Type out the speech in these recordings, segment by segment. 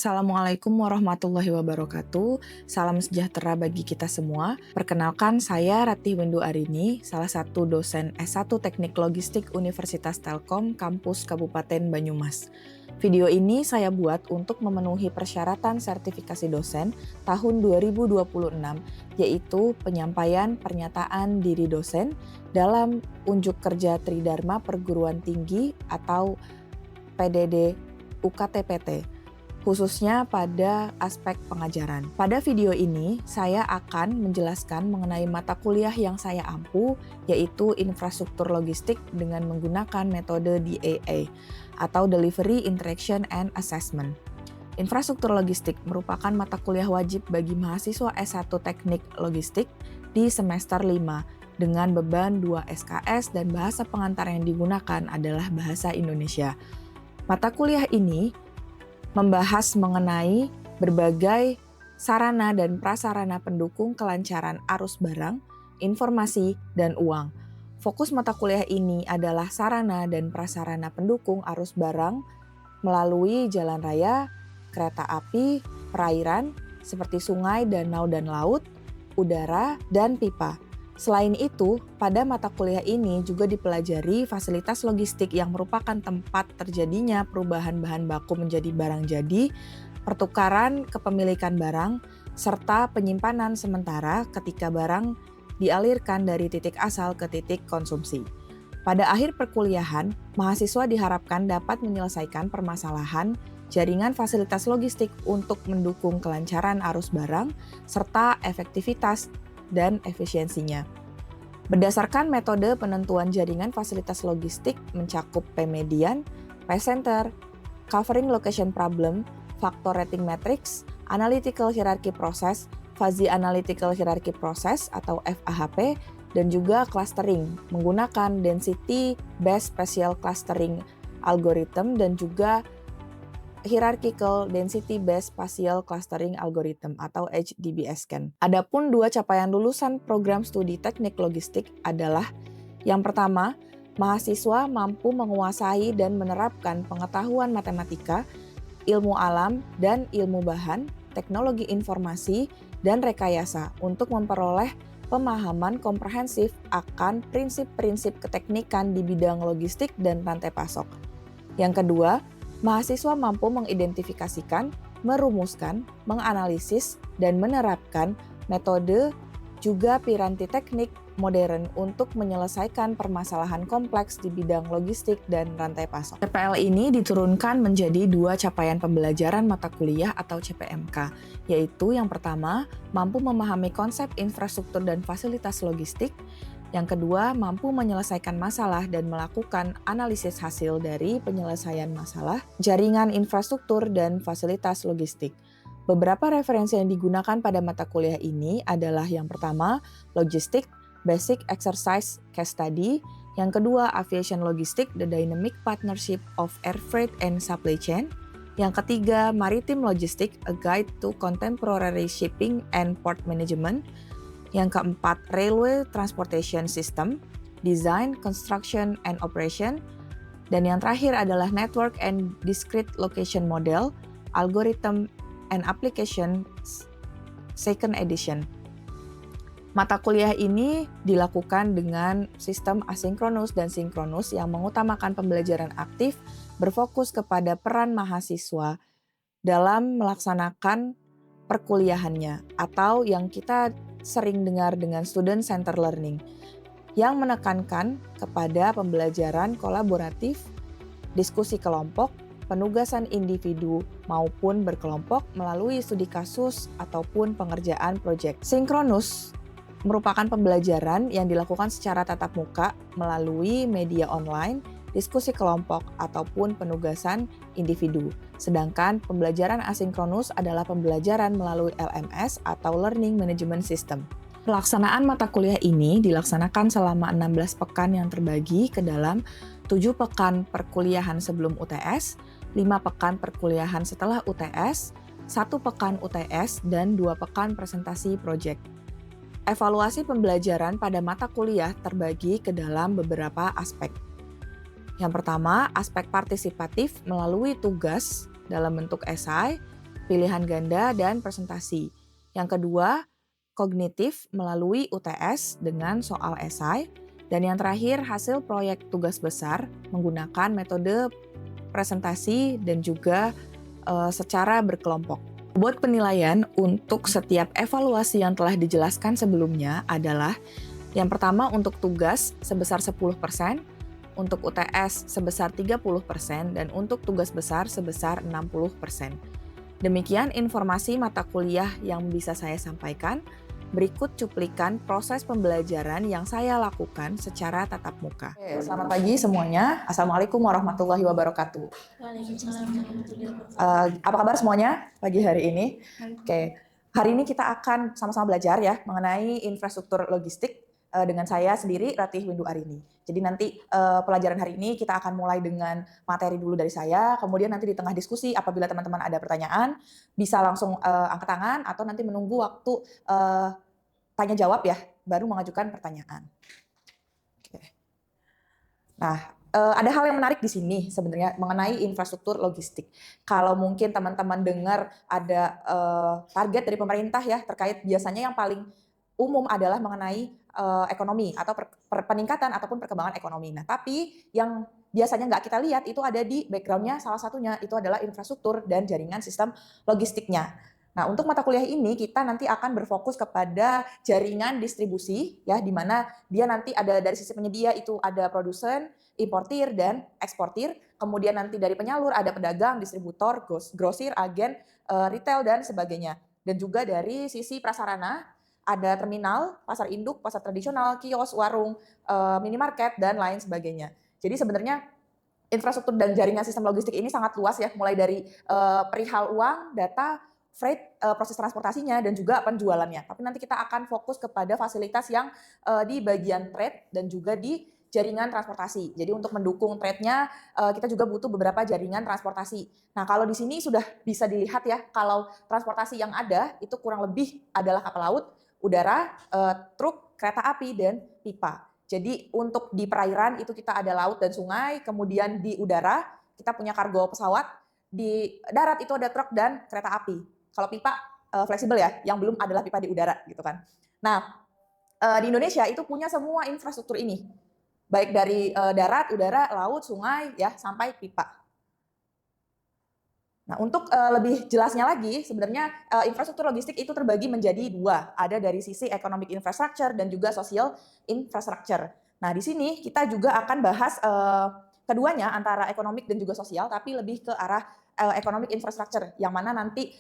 Assalamualaikum warahmatullahi wabarakatuh. Salam sejahtera bagi kita semua. Perkenalkan, saya Ratih Windu Arini, salah satu dosen S1 Teknik Logistik Universitas Telkom, kampus Kabupaten Banyumas. Video ini saya buat untuk memenuhi persyaratan sertifikasi dosen tahun 2026, yaitu penyampaian pernyataan diri dosen dalam unjuk kerja Tridharma Perguruan Tinggi atau PDD UKT-PT. Khususnya pada aspek pengajaran. Pada video ini, saya akan menjelaskan mengenai mata kuliah yang saya ampu, yaitu infrastruktur logistik dengan menggunakan metode DAA, atau Delivery, Interaction, and Assessment. Infrastruktur logistik merupakan mata kuliah wajib bagi mahasiswa S1 Teknik Logistik di semester 5, dengan beban 2 SKS dan bahasa pengantar yang digunakan adalah bahasa Indonesia. Mata kuliah ini membahas mengenai berbagai sarana dan prasarana pendukung kelancaran arus barang, informasi, dan uang. Fokus mata kuliah ini adalah sarana dan prasarana pendukung arus barang melalui jalan raya, kereta api, perairan, seperti sungai, danau, dan laut, udara, dan pipa. Selain itu, pada mata kuliah ini juga dipelajari fasilitas logistik yang merupakan tempat terjadinya perubahan bahan baku menjadi barang jadi, pertukaran kepemilikan barang, serta penyimpanan sementara ketika barang dialirkan dari titik asal ke titik konsumsi. Pada akhir perkuliahan, mahasiswa diharapkan dapat menyelesaikan permasalahan jaringan fasilitas logistik untuk mendukung kelancaran arus barang, serta efektivitas dan efisiensinya. Berdasarkan metode penentuan jaringan fasilitas logistik mencakup P-median, P-center, covering location problem, factor rating matrix, analytical hierarchy process, fuzzy analytical hierarchy process atau FAHP, dan juga clustering menggunakan density based spatial clustering algorithm dan juga Hierarchical Density Based Spatial Clustering Algorithm atau HDBS-CAN. Adapun dua capaian lulusan program studi teknik logistik adalah yang pertama, mahasiswa mampu menguasai dan menerapkan pengetahuan matematika, ilmu alam, dan ilmu bahan, teknologi informasi, dan rekayasa untuk memperoleh pemahaman komprehensif akan prinsip-prinsip keteknikan di bidang logistik dan rantai pasok. Yang kedua, mahasiswa mampu mengidentifikasikan, merumuskan, menganalisis, dan menerapkan metode juga piranti teknik modern untuk menyelesaikan permasalahan kompleks di bidang logistik dan rantai pasok. CPL ini diturunkan menjadi dua capaian pembelajaran mata kuliah atau CPMK, yaitu yang pertama, mampu memahami konsep infrastruktur dan fasilitas logistik. Yang kedua, mampu menyelesaikan masalah dan melakukan analisis hasil dari penyelesaian masalah, jaringan infrastruktur, dan fasilitas logistik. Beberapa referensi yang digunakan pada mata kuliah ini adalah yang pertama, Logistik, Basic Exercise Case Study. Yang kedua, Aviation Logistic, The Dynamic Partnership of Air Freight and Supply Chain. Yang ketiga, Maritime Logistic, A Guide to Contemporary Shipping and Port Management. Yang keempat, Railway Transportation System, Design, Construction, and Operation. Dan yang terakhir adalah Network and Discrete Location Model, Algorithm and Applications, Second Edition. Mata kuliah ini dilakukan dengan sistem asinkronus dan sinkronus yang mengutamakan pembelajaran aktif, berfokus kepada peran mahasiswa dalam melaksanakan perkuliahannya, atau yang kita sering dengar dengan student center learning, yang menekankan kepada pembelajaran kolaboratif, diskusi kelompok, penugasan individu maupun berkelompok melalui studi kasus ataupun pengerjaan proyek. Sinkronus merupakan pembelajaran yang dilakukan secara tatap muka melalui media online, diskusi kelompok, ataupun penugasan individu. Sedangkan pembelajaran asinkronus adalah pembelajaran melalui LMS atau Learning Management System. Pelaksanaan mata kuliah ini dilaksanakan selama 16 pekan yang terbagi ke dalam 7 pekan perkuliahan sebelum UTS, 5 pekan perkuliahan setelah UTS, 1 pekan UTS, dan 2 pekan presentasi proyek. Evaluasi pembelajaran pada mata kuliah terbagi ke dalam beberapa aspek. Yang pertama, aspek partisipatif melalui tugas dalam bentuk esai, pilihan ganda, dan presentasi. Yang kedua, kognitif melalui UTS dengan soal esai. Dan yang terakhir, hasil proyek tugas besar menggunakan metode presentasi dan juga secara berkelompok. Buat penilaian untuk setiap evaluasi yang telah dijelaskan sebelumnya adalah yang pertama untuk tugas sebesar 10%, untuk UTS sebesar 30%, dan untuk tugas besar sebesar 60%. Demikian informasi mata kuliah yang bisa saya sampaikan. Berikut cuplikan proses pembelajaran yang saya lakukan secara tatap muka. Selamat pagi semuanya. Assalamualaikum warahmatullahi wabarakatuh. Waalaikumsalam warahmatullahi wabarakatuh. Apa kabar semuanya pagi hari ini? Hari ini kita akan sama-sama belajar ya mengenai infrastruktur logistik dengan saya sendiri, Ratih Windu Arini. Jadi nanti pelajaran hari ini kita akan mulai dengan materi dulu dari saya, kemudian nanti di tengah diskusi apabila teman-teman ada pertanyaan, bisa langsung angkat tangan atau nanti menunggu waktu tanya jawab ya, baru mengajukan pertanyaan. Nah, ada hal yang menarik di sini sebenarnya mengenai infrastruktur logistik. Kalau mungkin teman-teman dengar ada target dari pemerintah ya terkait biasanya yang paling umum adalah mengenai ekonomi atau peningkatan ataupun perkembangan ekonomi. Nah, tapi yang biasanya nggak kita lihat itu ada di background-nya, salah satunya itu adalah infrastruktur dan jaringan sistem logistiknya. Nah, untuk mata kuliah ini kita nanti akan berfokus kepada jaringan distribusi ya, di mana dia nanti ada dari sisi penyedia itu ada produsen, importir dan eksportir. Kemudian nanti dari penyalur ada pedagang, distributor, grosir, agen, retail dan sebagainya. Dan juga dari sisi prasarana ada terminal, pasar induk, pasar tradisional, kios, warung, minimarket dan lain sebagainya. Jadi sebenarnya infrastruktur dan jaringan sistem logistik ini sangat luas ya, mulai dari perihal uang, data, freight, proses transportasinya, dan juga penjualannya. Tapi nanti kita akan fokus kepada fasilitas yang di bagian trade dan juga di jaringan transportasi. Jadi untuk mendukung trade-nya, kita juga butuh beberapa jaringan transportasi. Nah, kalau di sini sudah bisa dilihat ya, kalau transportasi yang ada itu kurang lebih adalah kapal laut, udara, truk, kereta api, dan pipa. Jadi untuk di perairan itu kita ada laut dan sungai, kemudian di udara kita punya kargo pesawat, di darat itu ada truk dan kereta api. Kalau pipa fleksibel ya, yang belum adalah pipa di udara gitu kan. Nah, di Indonesia itu punya semua infrastruktur ini, baik dari darat, udara, laut, sungai ya sampai pipa. Nah, untuk lebih jelasnya lagi, sebenarnya infrastruktur logistik itu terbagi menjadi dua. Ada dari sisi economic infrastructure dan juga social infrastructure. Nah, di sini kita juga akan bahas keduanya antara economic dan juga sosial, tapi lebih ke arah economic infrastructure, yang mana nanti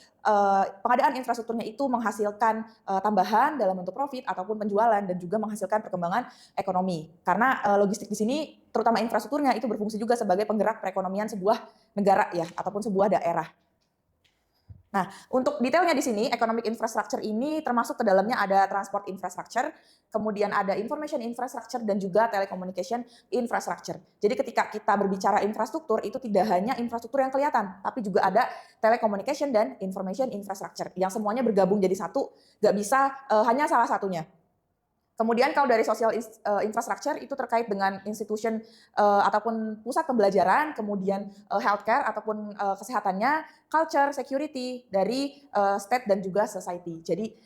pengadaan infrastrukturnya itu menghasilkan tambahan dalam bentuk profit ataupun penjualan dan juga menghasilkan perkembangan ekonomi. Karena logistik di sini, terutama infrastrukturnya itu berfungsi juga sebagai penggerak perekonomian sebuah negara ya ataupun sebuah daerah. Nah, untuk detailnya di sini, economic infrastructure ini termasuk ke dalamnya ada transport infrastructure, kemudian ada information infrastructure dan juga telecommunication infrastructure. Jadi ketika kita berbicara infrastruktur itu tidak hanya infrastruktur yang kelihatan, tapi juga ada telecommunication dan information infrastructure yang semuanya bergabung jadi satu, nggak bisa hanya salah satunya. Kemudian kalau dari social infrastructure itu terkait dengan institution ataupun pusat pembelajaran, kemudian healthcare ataupun kesehatannya, culture, security dari state dan juga society. Jadi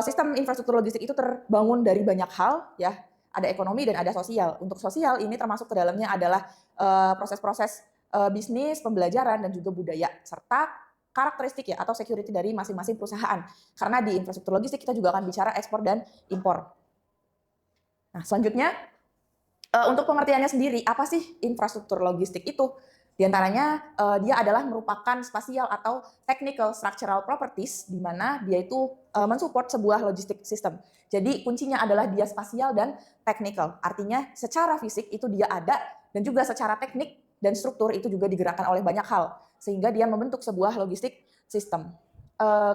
sistem infrastruktur logistik itu terbangun dari banyak hal ya, ada ekonomi dan ada sosial. Untuk sosial ini termasuk ke dalamnya adalah proses-proses bisnis, pembelajaran dan juga budaya serta karakteristik ya atau security dari masing-masing perusahaan. Karena di infrastruktur logistik kita juga akan bicara ekspor dan impor. Nah, selanjutnya untuk pengertiannya sendiri, apa sih infrastruktur logistik itu? Di antaranya dia adalah merupakan spasial atau technical structural properties, di mana dia itu mensupport sebuah logistik system. Jadi kuncinya adalah dia spasial dan technical. Artinya secara fisik itu dia ada dan juga secara teknik dan struktur itu juga digerakkan oleh banyak hal sehingga dia membentuk sebuah logistik system.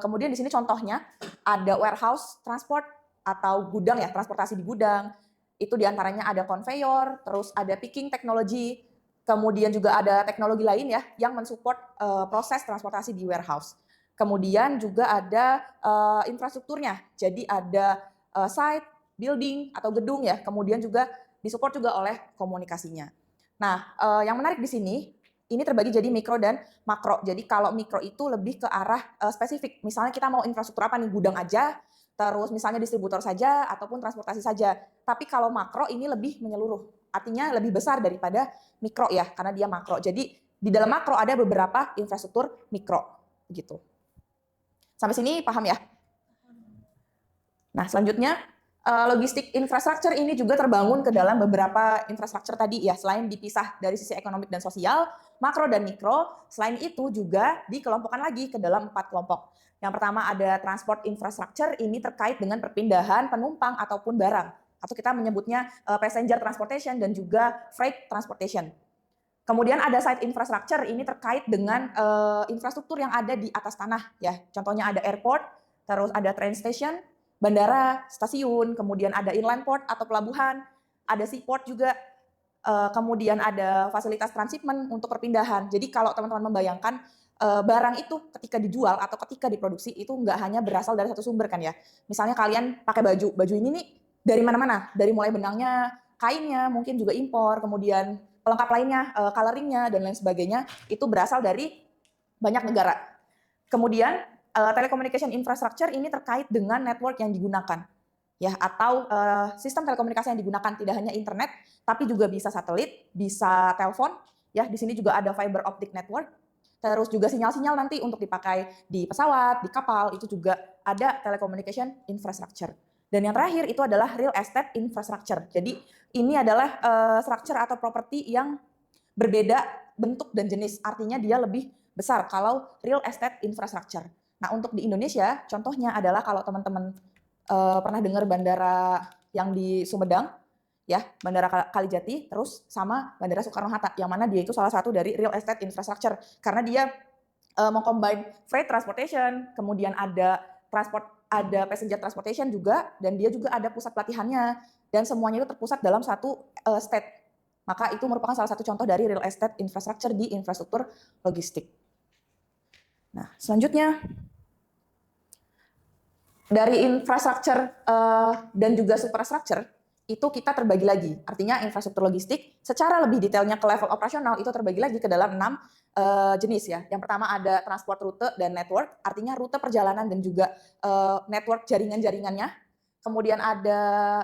Kemudian di sini contohnya ada warehouse transport atau gudang ya, transportasi di gudang. Itu diantaranya ada conveyor, terus ada picking technology, kemudian juga ada teknologi lain ya yang mensupport proses transportasi di warehouse. Kemudian juga ada infrastrukturnya, jadi ada site, building atau gedung ya, kemudian juga disupport juga oleh komunikasinya. Nah, yang menarik di sini ini terbagi jadi mikro dan makro. Jadi kalau mikro itu lebih ke arah spesifik. Misalnya kita mau infrastruktur apa nih, gudang aja, terus misalnya distributor saja, ataupun transportasi saja. Tapi kalau makro ini lebih menyeluruh. Artinya lebih besar daripada mikro ya, karena dia makro. Jadi di dalam makro ada beberapa infrastruktur mikro. Gitu. Sampai sini paham ya? Nah selanjutnya, logistik infrastruktur ini juga terbangun ke dalam beberapa infrastruktur tadi ya, selain dipisah dari sisi ekonomik dan sosial, makro dan mikro, selain itu juga dikelompokkan lagi ke dalam 4 kelompok. Yang pertama ada transport infrastructure, ini terkait dengan perpindahan penumpang ataupun barang, atau kita menyebutnya passenger transportation dan juga freight transportation. Kemudian ada site infrastructure, ini terkait dengan infrastruktur yang ada di atas tanah ya. Contohnya ada airport, terus ada train station, bandara, stasiun, kemudian ada inland port atau pelabuhan, ada seaport juga, kemudian ada fasilitas transshipment untuk perpindahan. Jadi kalau teman-teman membayangkan barang itu ketika dijual atau ketika diproduksi itu nggak hanya berasal dari satu sumber kan ya. Misalnya kalian pakai baju ini nih dari mana-mana, dari mulai benangnya, kainnya, mungkin juga impor, kemudian pelengkap lainnya, coloringnya dan lain sebagainya itu berasal dari banyak negara. Kemudian telecommunication infrastructure ini terkait dengan network yang digunakan, ya, atau sistem telekomunikasi yang digunakan tidak hanya internet, tapi juga bisa satelit, bisa telepon, ya. Di sini juga ada fiber optic network. Terus juga sinyal-sinyal nanti untuk dipakai di pesawat, di kapal itu juga ada telecommunication infrastructure. Dan yang terakhir itu adalah real estate infrastructure. Jadi ini adalah structure atau properti yang berbeda bentuk dan jenis. Artinya dia lebih besar kalau real estate infrastructure. Nah untuk di Indonesia contohnya adalah kalau teman-teman pernah dengar bandara yang di Sumedang, ya Bandara Kalijati, terus sama Bandara Soekarno-Hatta, yang mana dia itu salah satu dari real estate infrastructure. Karena dia mengcombine freight transportation, kemudian ada passenger transportation juga, dan dia juga ada pusat pelatihannya, dan semuanya itu terpusat dalam satu state. Maka itu merupakan salah satu contoh dari real estate infrastructure di infrastruktur logistik. Nah, selanjutnya dari infrastructure dan juga superstructure itu kita terbagi lagi. Artinya infrastruktur logistik secara lebih detailnya ke level operasional itu terbagi lagi ke dalam 6 jenis ya. Yang pertama ada transport rute dan network, artinya rute perjalanan dan juga network jaringan-jaringannya. Kemudian ada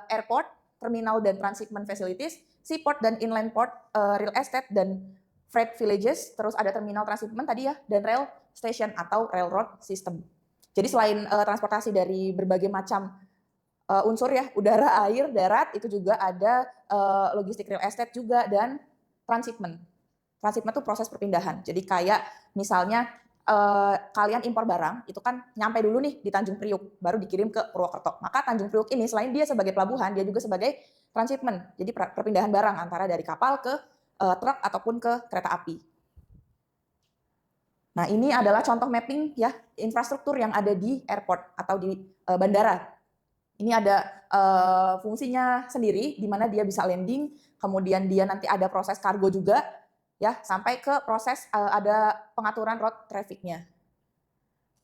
airport, terminal dan transshipment facilities, seaport dan inland port, real estate dan freight villages, terus ada terminal transshipment tadi ya, dan rail station atau railroad system. Jadi selain transportasi dari berbagai macam unsur ya, udara, air, darat, itu juga ada logistik real estate juga dan transshipment. Transshipment itu proses perpindahan. Jadi kayak misalnya kalian impor barang, itu kan nyampe dulu nih di Tanjung Priuk, baru dikirim ke Purwokerto. Maka Tanjung Priuk ini selain dia sebagai pelabuhan, dia juga sebagai transshipment. Jadi perpindahan barang antara dari kapal ke truk ataupun ke kereta api. Nah ini adalah contoh mapping ya infrastruktur yang ada di airport atau di bandara. Ini ada fungsinya sendiri di mana dia bisa landing, kemudian dia nanti ada proses kargo juga ya sampai ke proses ada pengaturan road traffic-nya.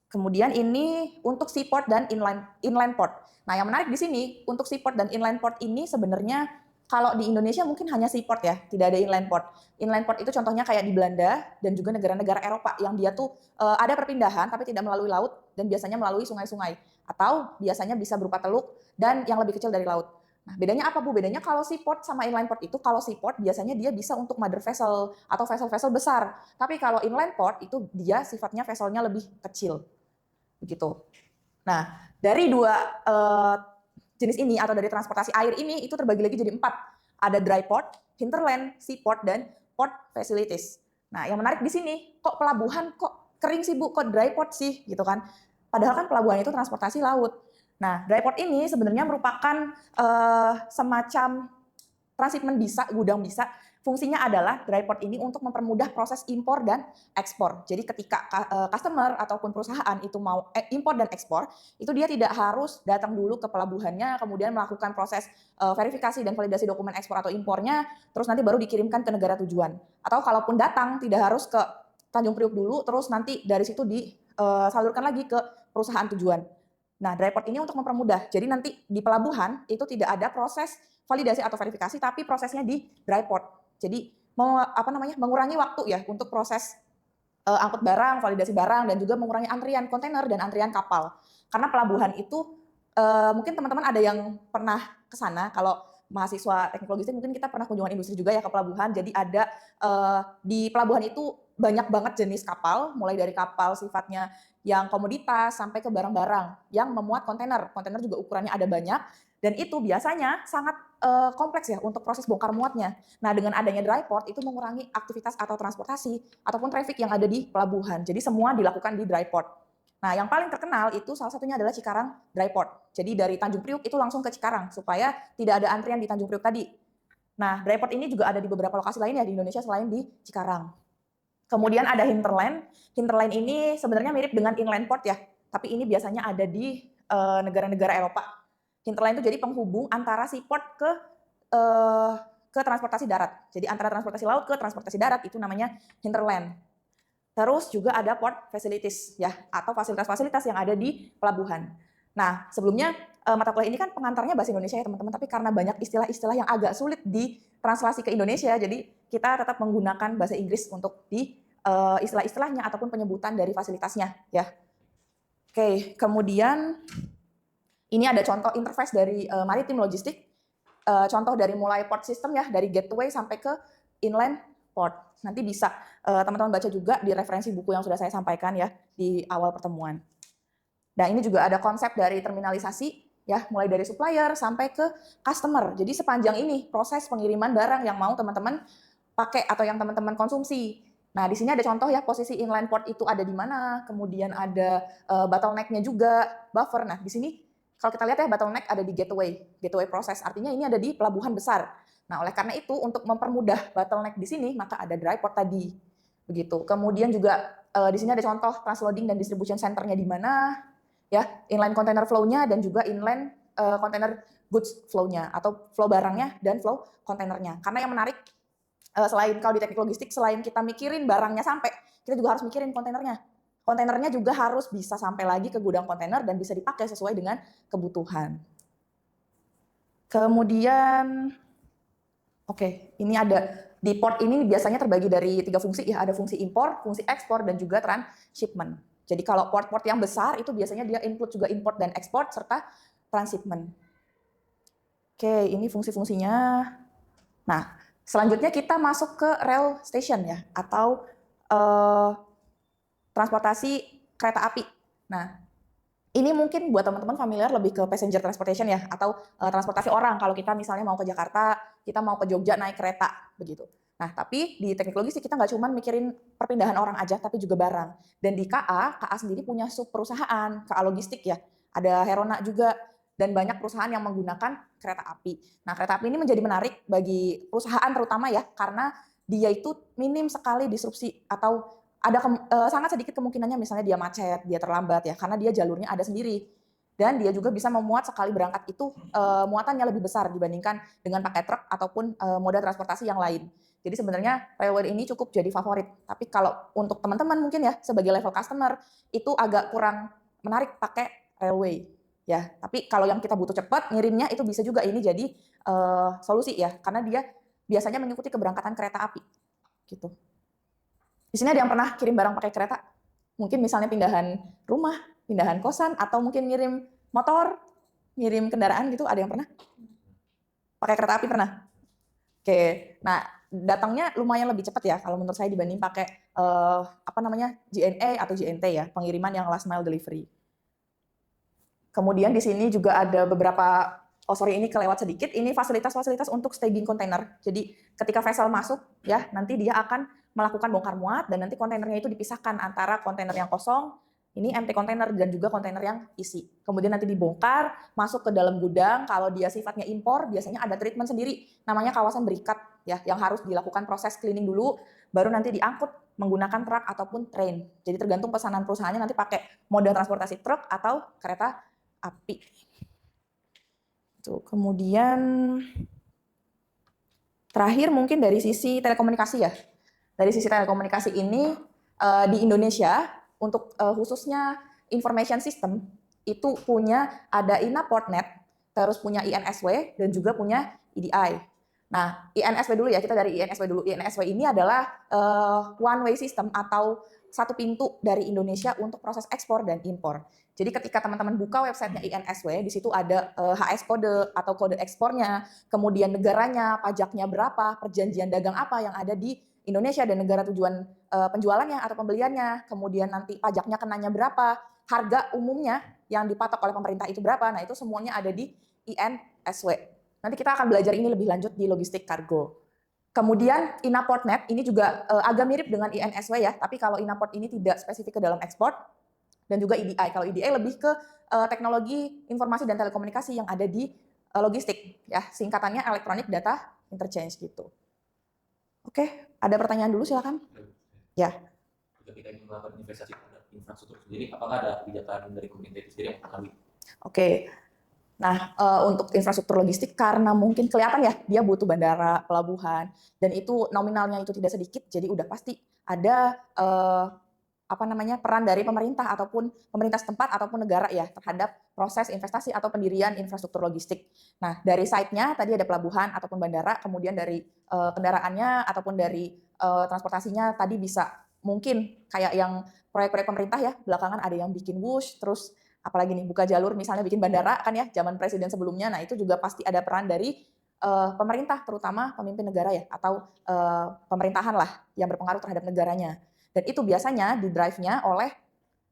Kemudian ini untuk seaport dan inland port. Nah yang menarik di sini untuk seaport dan inland port ini sebenarnya kalau di Indonesia mungkin hanya seaport ya, tidak ada inland port. Inland port itu contohnya kayak di Belanda dan juga negara-negara Eropa yang dia tuh ada perpindahan tapi tidak melalui laut dan biasanya melalui sungai-sungai atau biasanya bisa berupa teluk dan yang lebih kecil dari laut. Nah, bedanya apa Bu? Bedanya kalau seaport sama inland port itu, kalau seaport biasanya dia bisa untuk mother vessel atau vessel-vessel besar. Tapi kalau inland port itu dia sifatnya vesselnya lebih kecil. Begitu. Nah, dari dua jenis ini atau dari transportasi air ini itu terbagi lagi jadi 4. Ada dry port, hinterland, seaport, dan port facilities. Nah, yang menarik di sini, kok pelabuhan kok kering sih Bu, kok dry port sih gitu kan. Padahal kan pelabuhan itu transportasi laut. Nah, dry port ini sebenarnya merupakan semacam transshipment bisa, gudang bisa. Fungsinya adalah dry port ini untuk mempermudah proses impor dan ekspor. Jadi ketika customer ataupun perusahaan itu mau impor dan ekspor, itu dia tidak harus datang dulu ke pelabuhannya, kemudian melakukan proses verifikasi dan validasi dokumen ekspor atau impornya, terus nanti baru dikirimkan ke negara tujuan. Atau kalaupun datang tidak harus ke Tanjung Priuk dulu, terus nanti dari situ disalurkan lagi ke perusahaan tujuan. Nah, dry port ini untuk mempermudah. Jadi nanti di pelabuhan itu tidak ada proses validasi atau verifikasi, tapi prosesnya di dry port. Jadi mengurangi waktu ya untuk proses angkut barang, validasi barang, dan juga mengurangi antrian kontainer dan antrian kapal. Karena pelabuhan itu mungkin teman-teman ada yang pernah ke sana, kalau mahasiswa teknik logistik mungkin kita pernah kunjungan industri juga ya ke pelabuhan. Jadi ada di pelabuhan itu banyak banget jenis kapal, mulai dari kapal sifatnya yang komoditas sampai ke barang-barang yang memuat kontainer. Kontainer juga ukurannya ada banyak, dan itu biasanya sangat kompleks ya untuk proses bongkar muatnya. Nah, dengan adanya dry port itu mengurangi aktivitas atau transportasi ataupun traffic yang ada di pelabuhan. Jadi semua dilakukan di dry port. Nah, yang paling terkenal itu salah satunya adalah Cikarang Dry Port. Jadi dari Tanjung Priuk itu langsung ke Cikarang supaya tidak ada antrian di Tanjung Priuk tadi. Nah, dry port ini juga ada di beberapa lokasi lain ya di Indonesia selain di Cikarang. Kemudian ada hinterland. Hinterland ini sebenarnya mirip dengan inland port ya, tapi ini biasanya ada di negara-negara Eropa. Hinterland itu jadi penghubung antara si port ke transportasi darat. Jadi antara transportasi laut ke transportasi darat itu namanya hinterland. Terus juga ada port facilities ya, atau fasilitas-fasilitas yang ada di pelabuhan. Nah, sebelumnya mata kuliah ini kan pengantarnya bahasa Indonesia ya teman-teman, tapi karena banyak istilah-istilah yang agak sulit ditranslasi ke Indonesia, jadi kita tetap menggunakan bahasa Inggris untuk di istilah-istilahnya ataupun penyebutan dari fasilitasnya ya. Oke, kemudian ini ada contoh interface dari maritim logistik. Contoh dari mulai port system ya, dari gateway sampai ke inland port. Nanti bisa teman-teman baca juga di referensi buku yang sudah saya sampaikan ya di awal pertemuan. Dan ini juga ada konsep dari terminalisasi ya, mulai dari supplier sampai ke customer. Jadi sepanjang ini proses pengiriman barang yang mau teman-teman pakai atau yang teman-teman konsumsi. Nah, di sini ada contoh ya, posisi inland port itu ada di mana, kemudian ada bottleneck-nya juga, buffer. Nah, di sini kalau kita lihat ya, bottleneck ada di gateway proses. Artinya ini ada di pelabuhan besar. Nah, oleh karena itu untuk mempermudah bottleneck di sini, maka ada dry port tadi. Begitu. Kemudian juga di sini ada contoh transloading dan distribution center-nya di mana, ya, inline container flow-nya dan juga inline container goods flow-nya atau flow barangnya dan flow kontainernya. Karena yang menarik selain kalau di teknik logistik, selain kita mikirin barangnya sampai, kita juga harus mikirin kontainernya. Kontainernya juga harus bisa sampai lagi ke gudang kontainer dan bisa dipakai sesuai dengan kebutuhan. Kemudian, oke, ini ada di port ini biasanya terbagi dari 3 fungsi ya, ada fungsi impor, fungsi ekspor, dan juga transshipment. Jadi kalau port-port yang besar itu biasanya dia include juga import dan ekspor serta transshipment. Oke, ini fungsi-fungsinya. Nah, selanjutnya kita masuk ke rail station ya, atau transportasi kereta api. Nah, ini mungkin buat teman-teman familiar lebih ke passenger transportation ya, atau transportasi orang. Kalau kita misalnya mau ke Jakarta, kita mau ke Jogja naik kereta, begitu. Nah, tapi di teknik logistik kita nggak cuma mikirin perpindahan orang aja, tapi juga barang. Dan di KA sendiri punya sub perusahaan, KA Logistik ya. Ada Herona juga, dan banyak perusahaan yang menggunakan kereta api. Nah, kereta api ini menjadi menarik bagi perusahaan terutama ya, karena dia itu minim sekali disrupsi atau ada sangat sedikit kemungkinannya misalnya dia macet, dia terlambat ya, karena dia jalurnya ada sendiri. Dan dia juga bisa memuat sekali berangkat itu muatannya lebih besar dibandingkan dengan pakai truk ataupun moda transportasi yang lain. Jadi sebenarnya railway ini cukup jadi favorit. Tapi kalau untuk teman-teman mungkin ya sebagai level customer itu agak kurang menarik pakai railway ya. Tapi kalau yang kita butuh cepat ngirimnya itu bisa juga ini jadi solusi ya, karena dia biasanya mengikuti keberangkatan kereta api gitu. Di sini ada yang pernah kirim barang pakai kereta? Mungkin misalnya pindahan rumah, pindahan kosan, atau mungkin ngirim motor, ngirim kendaraan gitu, ada yang pernah? Pakai kereta api pernah? Oke, nah datangnya lumayan lebih cepat ya kalau menurut saya dibanding pakai JNE atau JNT ya, pengiriman yang last mile delivery. Kemudian di sini juga ada beberapa, ini kelewat sedikit, ini fasilitas-fasilitas untuk staging kontainer. Jadi ketika vessel masuk ya, nanti dia akan melakukan bongkar muat dan nanti kontainernya itu dipisahkan antara kontainer yang kosong, ini empty kontainer, dan juga kontainer yang isi. Kemudian nanti dibongkar, masuk ke dalam gudang. Kalau dia sifatnya impor, biasanya ada treatment sendiri, namanya kawasan berikat ya, yang harus dilakukan proses cleaning dulu, baru nanti diangkut menggunakan truk ataupun train. Jadi tergantung pesanan perusahaannya nanti pakai moda transportasi truk atau kereta api. Tuh, kemudian terakhir mungkin dari sisi telekomunikasi ya. Dari sisi telekomunikasi ini di Indonesia untuk khususnya information system itu punya ada INA Portnet, terus punya INSW dan juga punya EDI. Nah, INSW dulu ya, kita dari INSW dulu. INSW ini adalah one way system atau satu pintu dari Indonesia untuk proses ekspor dan impor. Jadi ketika teman-teman buka websitenya INSW, di situ ada HS kode atau kode ekspornya, kemudian negaranya, pajaknya berapa, perjanjian dagang apa yang ada di Indonesia dan negara tujuan penjualannya atau pembeliannya, kemudian nanti pajaknya kenanya berapa, harga umumnya yang dipatok oleh pemerintah itu berapa. Nah, itu semuanya ada di INSW. Nanti kita akan belajar ini lebih lanjut di logistik kargo. Kemudian Inaport.net ini juga agak mirip dengan INSW ya, tapi kalau Inaport ini tidak spesifik ke dalam ekspor, dan juga EDI. Kalau EDI lebih ke teknologi informasi dan telekomunikasi yang ada di logistik, ya singkatannya Electronic Data Interchange gitu. Oke, ada pertanyaan dulu silakan. Ya. Jika kita ingin melakukan investasi terhadap infrastruktur sendiri, apakah ada kebijakan dari pemerintah itu sendiri yang mempengaruhi? Oke. Nah, untuk infrastruktur logistik karena mungkin kelihatan ya dia butuh bandara, pelabuhan, dan itu nominalnya itu tidak sedikit, jadi udah pasti ada peran dari pemerintah ataupun pemerintah setempat ataupun negara ya terhadap proses investasi atau pendirian infrastruktur logistik. Nah, dari site-nya tadi ada pelabuhan ataupun bandara, kemudian dari kendaraannya ataupun dari transportasinya tadi bisa mungkin kayak yang proyek-proyek pemerintah ya, belakangan ada yang bikin WUSH, terus apalagi nih buka jalur misalnya bikin bandara kan ya zaman presiden sebelumnya. Nah, itu juga pasti ada peran dari pemerintah, terutama pemimpin negara ya atau pemerintahan lah yang berpengaruh terhadap negaranya. Dan itu biasanya di drive-nya oleh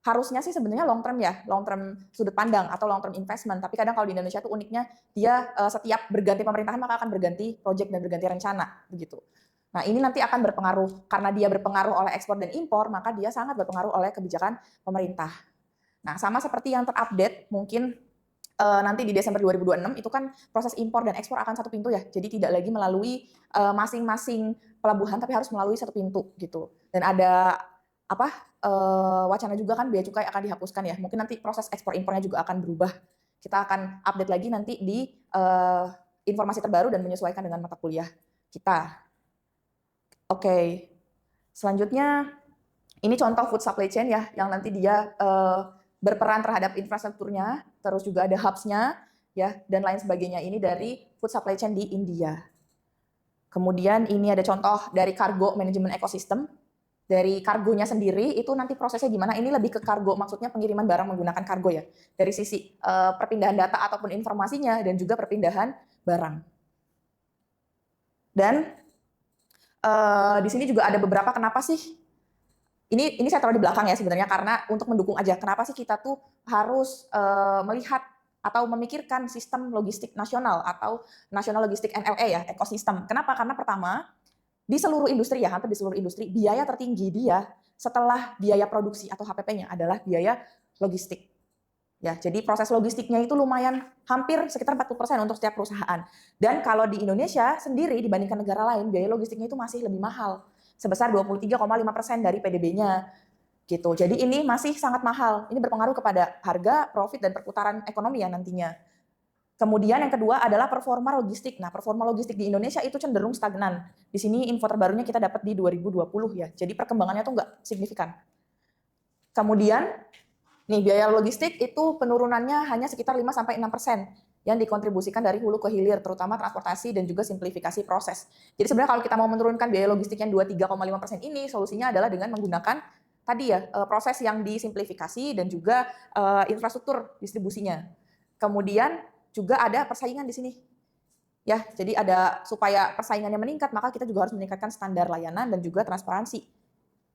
harusnya sih sebenarnya long term ya, long term sudut pandang atau long term investment. Tapi kadang kalau di Indonesia tuh uniknya dia setiap berganti pemerintahan maka akan berganti project dan berganti rencana begitu. Nah, ini nanti akan berpengaruh karena dia berpengaruh oleh ekspor dan impor, maka dia sangat berpengaruh oleh kebijakan pemerintah. Nah, sama seperti yang terupdate mungkin nanti di Desember 2026 itu kan proses impor dan ekspor akan satu pintu ya. Jadi tidak lagi melalui masing-masing pelabuhan tapi harus melalui satu pintu gitu. Dan ada wacana juga kan bea cukai akan dihapuskan ya. Mungkin nanti proses ekspor impornya juga akan berubah. Kita akan update lagi nanti di informasi terbaru dan menyesuaikan dengan mata kuliah kita. Oke. Selanjutnya ini contoh food supply chain ya yang nanti dia berperan terhadap infrastrukturnya, terus juga ada hubs-nya, ya, dan lain sebagainya. Ini dari food supply chain di India. Kemudian ini ada contoh dari cargo management ecosystem. Dari kargonya sendiri, itu nanti prosesnya gimana? Ini lebih ke kargo, maksudnya pengiriman barang menggunakan kargo ya. Dari sisi perpindahan data ataupun informasinya, dan juga perpindahan barang. Dan di sini juga ada beberapa kenapa sih ini saya taruh di belakang ya sebenarnya karena untuk mendukung aja. Kenapa sih kita tuh harus melihat atau memikirkan sistem logistik nasional atau national logistik NLE ya, ekosistem. Kenapa? Karena pertama, di seluruh industri ya, hampir di seluruh industri, biaya tertinggi dia setelah biaya produksi atau HPP-nya adalah biaya logistik. Ya, jadi proses logistiknya itu lumayan hampir sekitar 40% untuk setiap perusahaan. Dan kalau di Indonesia sendiri dibandingkan negara lain, biaya logistiknya itu masih lebih mahal. Sebesar 23,5% dari PDB-nya gitu. Jadi ini masih sangat mahal. Ini berpengaruh kepada harga, profit dan perputaran ekonomi ya nantinya. Kemudian yang kedua adalah performa logistik. Nah, performa logistik di Indonesia itu cenderung stagnan. Di sini info terbarunya kita dapat di 2020 ya. Jadi perkembangannya tuh nggak signifikan. Kemudian nih biaya logistik itu penurunannya hanya sekitar 5-6% yang dikontribusikan dari hulu ke hilir, terutama transportasi dan juga simplifikasi proses. Jadi sebenarnya kalau kita mau menurunkan biaya logistik yang 23,5% ini, solusinya adalah dengan menggunakan tadi ya proses yang disimplifikasi dan juga infrastruktur distribusinya. Kemudian juga ada persaingan di sini. Ya, jadi ada supaya persaingannya meningkat, maka kita juga harus meningkatkan standar layanan dan juga transparansi.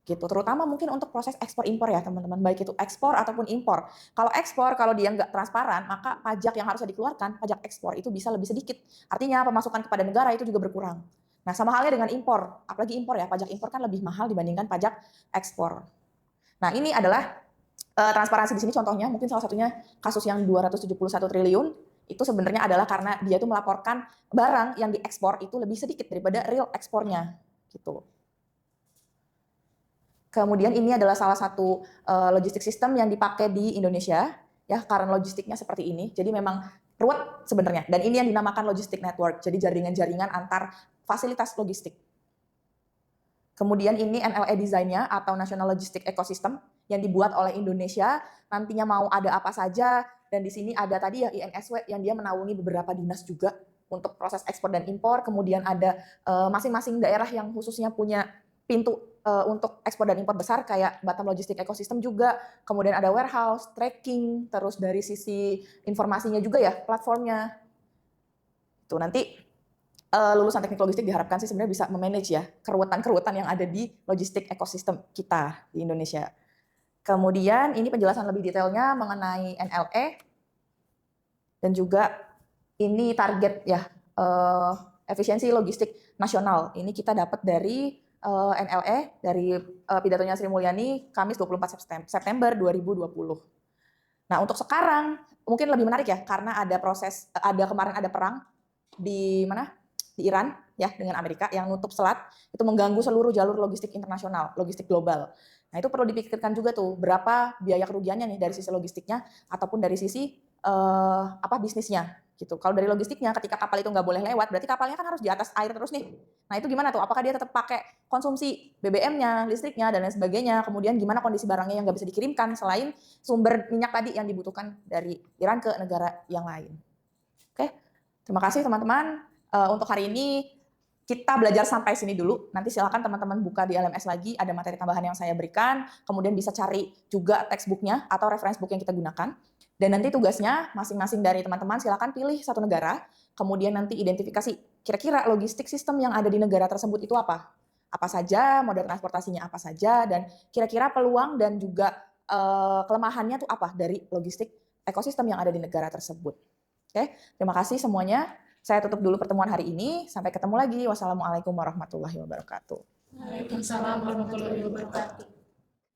Gitu, terutama mungkin untuk proses ekspor impor ya teman-teman, baik itu ekspor ataupun impor. Kalau ekspor, kalau dia nggak transparan, maka pajak yang harusnya dikeluarkan, pajak ekspor itu bisa lebih sedikit. Artinya pemasukan kepada negara itu juga berkurang. Nah, sama halnya dengan impor, apalagi impor ya, pajak impor kan lebih mahal dibandingkan pajak ekspor. Nah, ini adalah transparansi di sini contohnya, mungkin salah satunya kasus yang 271 triliun, itu sebenarnya adalah karena dia tuh melaporkan barang yang diekspor itu lebih sedikit daripada real ekspornya gitu. Kemudian ini adalah salah satu logistik sistem yang dipakai di Indonesia ya karena logistiknya seperti ini. Jadi memang ruwet sebenarnya dan ini yang dinamakan logistik network. Jadi jaringan-jaringan antar fasilitas logistik. Kemudian ini NLE desainnya atau National Logistic Ecosystem yang dibuat oleh Indonesia. Nantinya mau ada apa saja dan di sini ada tadi ya INSW yang dia menaungi beberapa dinas juga untuk proses ekspor dan impor, kemudian ada masing-masing daerah yang khususnya punya pintu untuk ekspor dan impor besar kayak Batam Logistik Ecosystem juga, kemudian ada warehouse, tracking, terus dari sisi informasinya juga ya platformnya. Tuh nanti lulusan teknik logistik diharapkan sih sebenarnya bisa memanage ya keruwetan-keruwetan yang ada di logistik ekosistem kita di Indonesia. Kemudian ini penjelasan lebih detailnya mengenai NLE dan juga ini target ya efisiensi logistik nasional. Ini kita dapat dari NLE dari pidatonya Sri Mulyani Kamis 24 September 2020. Nah, untuk sekarang mungkin lebih menarik ya karena ada kemarin ada perang di mana? Di Iran ya dengan Amerika yang nutup selat, itu mengganggu seluruh jalur logistik internasional, logistik global. Nah, itu perlu dipikirkan juga tuh berapa biaya kerugiannya nih dari sisi logistiknya ataupun dari sisi bisnisnya gitu. Kalau dari logistiknya ketika kapal itu nggak boleh lewat, berarti kapalnya kan harus di atas air terus nih. Nah, itu gimana tuh? Apakah dia tetap pakai konsumsi BBM-nya, listriknya, dan lain sebagainya? Kemudian gimana kondisi barangnya yang nggak bisa dikirimkan selain sumber minyak tadi yang dibutuhkan dari Iran ke negara yang lain? Oke, terima kasih teman-teman. Untuk hari ini kita belajar sampai sini dulu. Nanti silakan teman-teman buka di LMS lagi, ada materi tambahan yang saya berikan. Kemudian bisa cari juga textbook-nya atau reference book yang kita gunakan. Dan nanti tugasnya masing-masing dari teman-teman silakan pilih satu negara, kemudian nanti identifikasi kira-kira logistik sistem yang ada di negara tersebut itu apa. Apa saja, moda transportasinya apa saja, dan kira-kira peluang dan juga kelemahannya itu apa dari logistik ekosistem yang ada di negara tersebut. Oke, terima kasih semuanya. Saya tutup dulu pertemuan hari ini. Sampai ketemu lagi. Wassalamualaikum warahmatullahi wabarakatuh. Waalaikumsalam warahmatullahi wabarakatuh.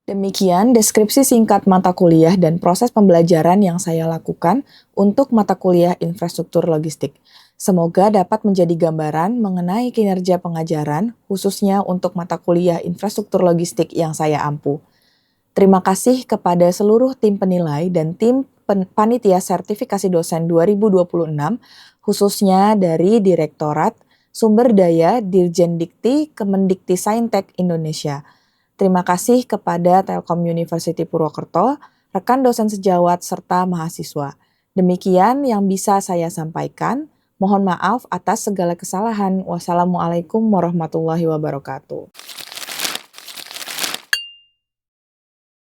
Demikian deskripsi singkat mata kuliah dan proses pembelajaran yang saya lakukan untuk mata kuliah infrastruktur logistik. Semoga dapat menjadi gambaran mengenai kinerja pengajaran, khususnya untuk mata kuliah infrastruktur logistik yang saya ampu. Terima kasih kepada seluruh tim penilai dan tim panitia sertifikasi dosen 2026, khususnya dari Direktorat Sumber Daya Dirjen Dikti Kemendikti-Saintek Indonesia. Terima kasih kepada Telkom University Purwokerto, rekan dosen sejawat, serta mahasiswa. Demikian yang bisa saya sampaikan. Mohon maaf atas segala kesalahan. Wassalamualaikum warahmatullahi wabarakatuh.